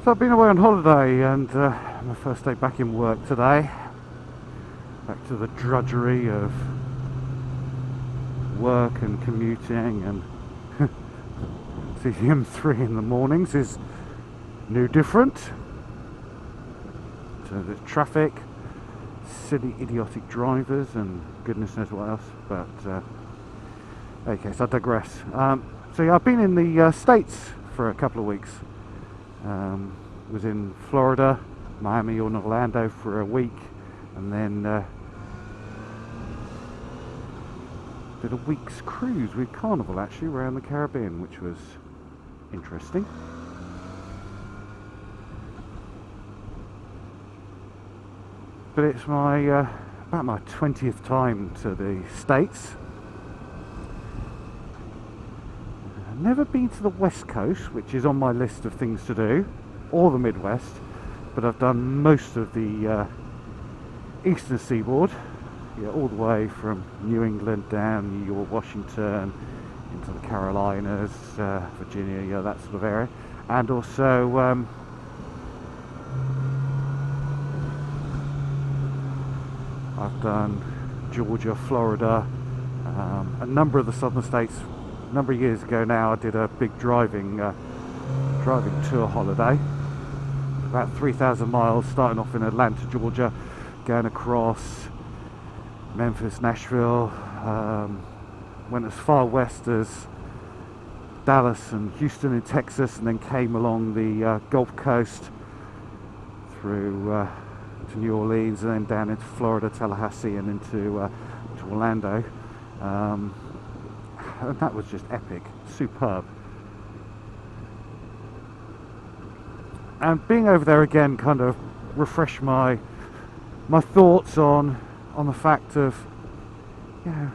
So I've been away on holiday, and my first day back in work today. Back to the drudgery of work and commuting, and see the M3 in the mornings is new different. So there's traffic, silly idiotic drivers, and goodness knows what else, but okay, so I digress. So yeah, I've been in the States for a couple of weeks. Was in Florida, Miami, and Orlando for a week, and then did a week's cruise with Carnival actually around the Caribbean, which was interesting. But it's my about my 20th time to the States. I've never been to the West Coast, which is on my list of things to do, or the Midwest, but I've done most of the Eastern Seaboard, yeah, all the way from New England down New York, Washington, into the Carolinas, Virginia, yeah, that sort of area, and also I've done Georgia, Florida, a number of the southern states. A number of years ago now, I did a big driving tour holiday, about 3,000 miles, starting off in Atlanta, Georgia, going across Memphis, Nashville, went as far west as Dallas and Houston in Texas, and then came along the Gulf Coast through to New Orleans, and then down into Florida, Tallahassee, and into to Orlando. And that was just epic, superb. And being over there again kind of refreshed my thoughts on the fact of, you know,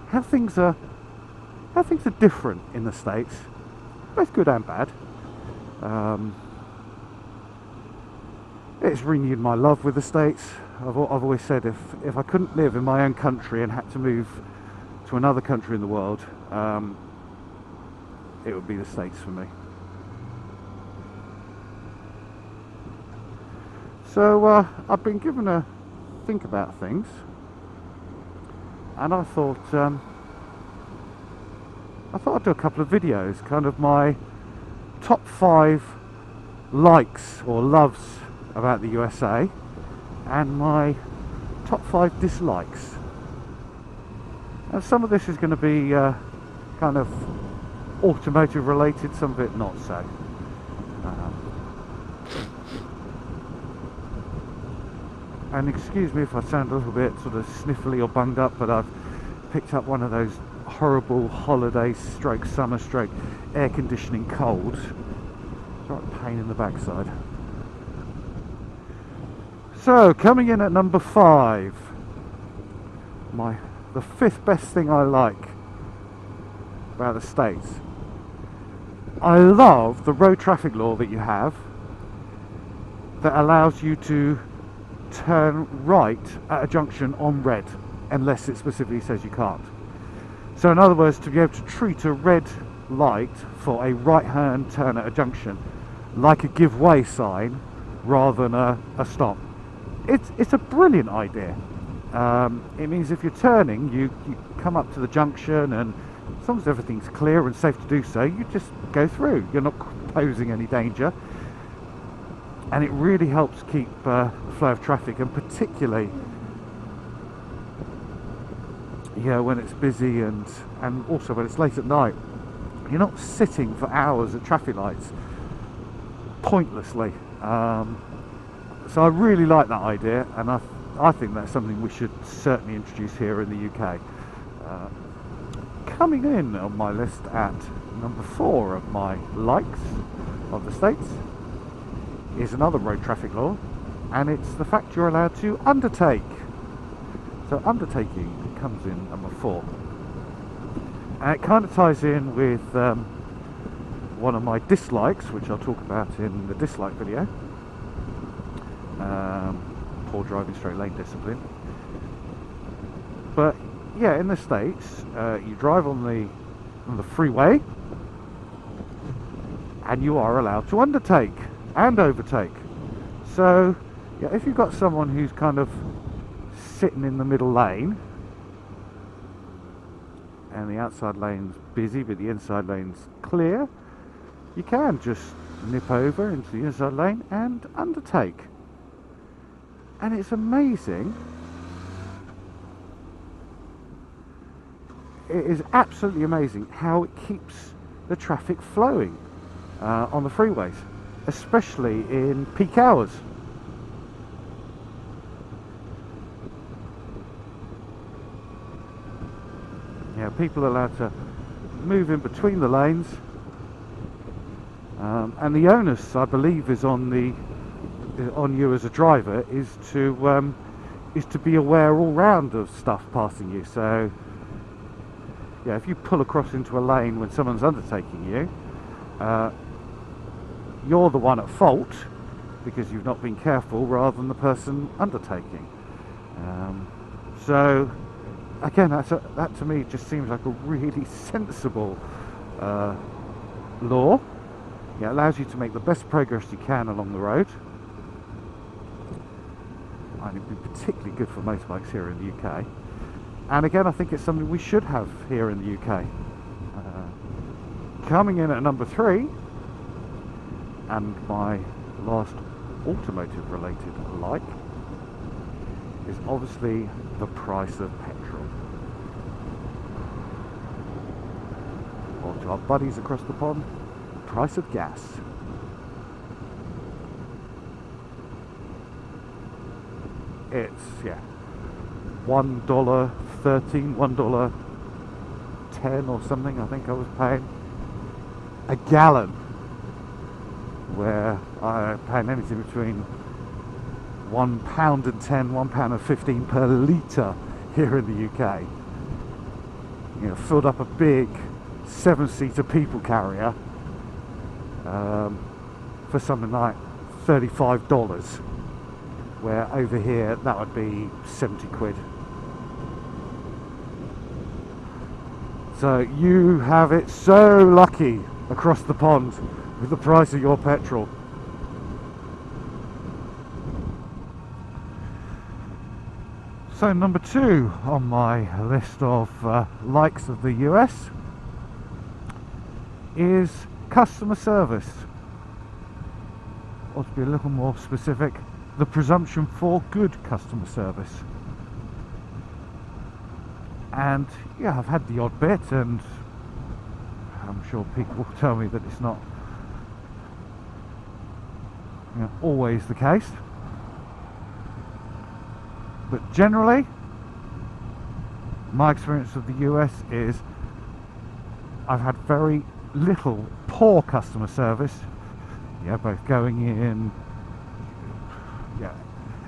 how things are different in the States, both good and bad. It's renewed my love with the States. I've always said if I couldn't live in my own country and had to move to another country in the world, it would be the States for me. So I've been given a think about things, and I thought I'd do a couple of videos, kind of my top 5 likes or loves about the USA, and my top 5 dislikes. And some of this is going to be kind of automotive related, some of it not so. And excuse me if I sound a little bit sort of sniffly or bunged up, but I've picked up one of those horrible holiday stroke summer stroke air conditioning colds. It's right pain in the backside. So coming in at number 5, the 5th best thing I like about the States. I love the road traffic law that you have that allows you to turn right at a junction on red unless it specifically says you can't. So in other words, to be able to treat a red light for a right hand turn at a junction like a give way sign rather than a stop. It's a brilliant idea. It means if you're turning, you come up to the junction, and as long as everything's clear and safe to do so, you just go through. You're not posing any danger, and it really helps keep the flow of traffic, and particularly, yeah, when it's busy and also when it's late at night. You're not sitting for hours at traffic lights pointlessly. So I really like that idea, and I think that's something we should certainly introduce here in the UK. Coming in on my list at number 4 of my likes of the States is another road traffic law, and it's the fact you're allowed to undertake. So undertaking comes in number 4. And it kind of ties in with one of my dislikes, which I'll talk about in the dislike video. Poor driving straight lane discipline. But yeah, in the States, you drive on the freeway, and you are allowed to undertake. and overtake. So yeah, if you've got someone who's kind of sitting in the middle lane and the outside lane's busy but the inside lane's clear, you can just nip over into the inside lane and undertake. And it's amazing. It is absolutely amazing how it keeps the traffic flowing on the freeways, especially in peak hours. Yeah, people are allowed to move in between the lanes, and the onus, I believe, is on you as a driver is to be aware all round of stuff passing you. So yeah, if you pull across into a lane when someone's undertaking you, you're the one at fault because you've not been careful rather than the person undertaking. So again, that to me just seems like a really sensible law. Yeah, it allows you to make the best progress you can along the road. And it'd be particularly good for motorbikes here in the UK. And again, I think it's something we should have here in the UK. Coming in at number 3, and my last automotive related like, is obviously the price of petrol. Or to our buddies across the pond, price of gas. It's $1.13, $1.10 or something I think I was paying a gallon, where I'm paying anything between £1.10, £1.15 per litre here in the UK. You know, filled up a big 7-seater people carrier for something like $35, where over here that would be 70 quid. So you have it so lucky across the pond with the price of your petrol. So number 2 on my list of likes of the US is customer service, or to be a little more specific, the presumption for good customer service. And yeah, I've had the odd bit, and I'm sure people will tell me that it's not always the case, but generally my experience of the US is I've had very little poor customer service, both going in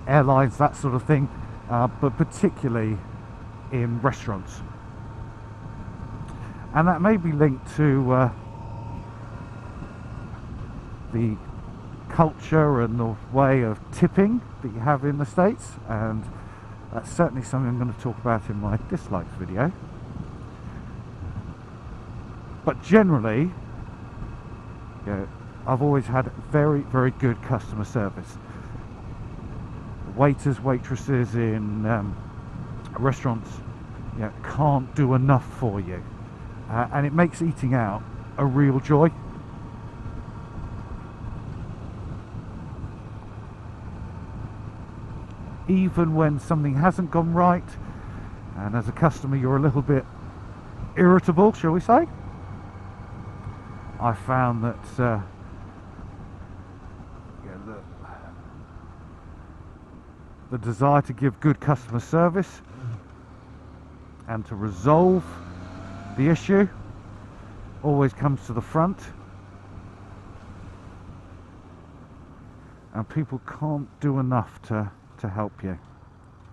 airlines, that sort of thing, but particularly in restaurants. And that may be linked to the culture and the way of tipping that you have in the States, and that's certainly something I'm going to talk about in my dislikes video. But generally, I've always had very, very good customer service. Waiters, waitresses in restaurants can't do enough for you, and it makes eating out a real joy. Even when something hasn't gone right, and as a customer you're a little bit irritable, shall we say, I found that the desire to give good customer service and to resolve the issue always comes to the front, and people can't do enough to help you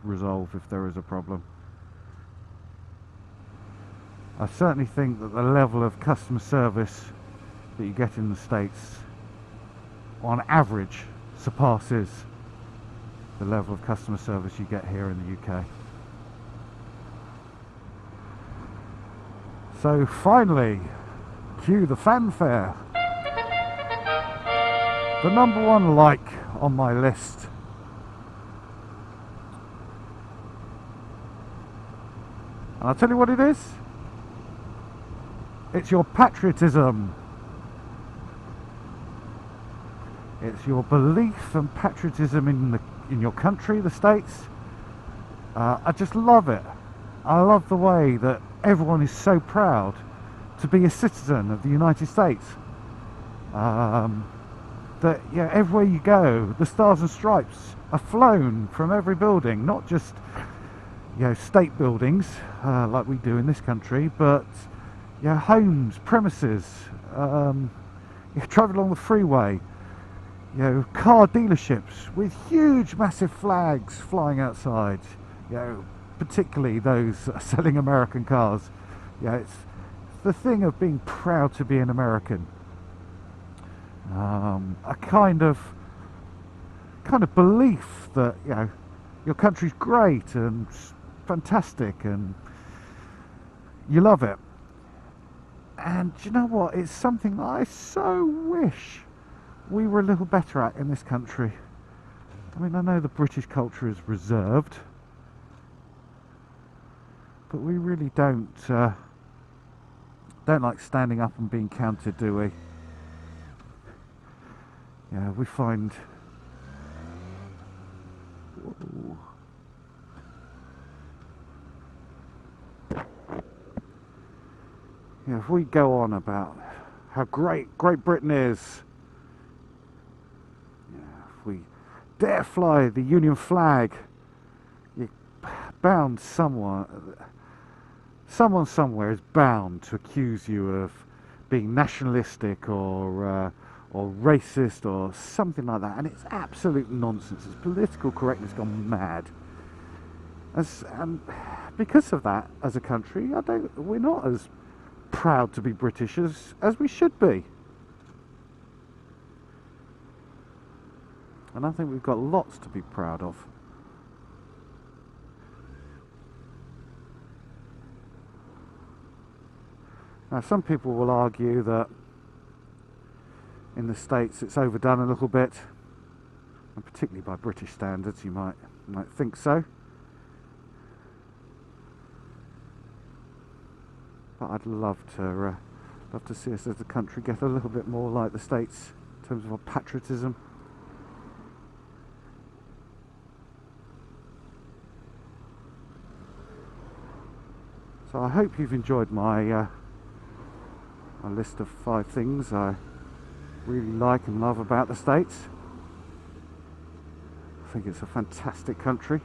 resolve if there is a problem. I certainly think that the level of customer service that you get in the States on average surpasses the level of customer service you get here in the UK. So finally, cue the fanfare. The number one like on my list, and I'll tell you what it is. It's your patriotism. It's your belief and patriotism in your country, the States. I just love it. I love the way that everyone is so proud to be a citizen of the United States. That yeah, everywhere you go, the stars and stripes are flown from every building, not just state buildings like we do in this country, but homes, premises. You travel along the freeway. Car dealerships with huge, massive flags flying outside. Particularly those selling American cars. It's the thing of being proud to be an American. A kind of belief that your country's great and fantastic and you love it. And you know what? It's something that I so wish we were a little better at in this country. I mean, I know the British culture is reserved, but we really don't like standing up and being counted, do we? We find if we go on about how great Great Britain is, if we dare fly the Union flag, you're bound someone somewhere is bound to accuse you of being nationalistic or racist or something like that, and it's absolute nonsense. It's political correctness gone mad. And because of that, as a country, we're not as proud to be British as we should be. And I think we've got lots to be proud of. Now, some people will argue that in the States it's overdone a little bit, and particularly by British standards, you might think so. But I'd love to see us as a country get a little bit more like the States in terms of our patriotism. So I hope you've enjoyed my list of 5 things I really like and love about the States. I think it's a fantastic country.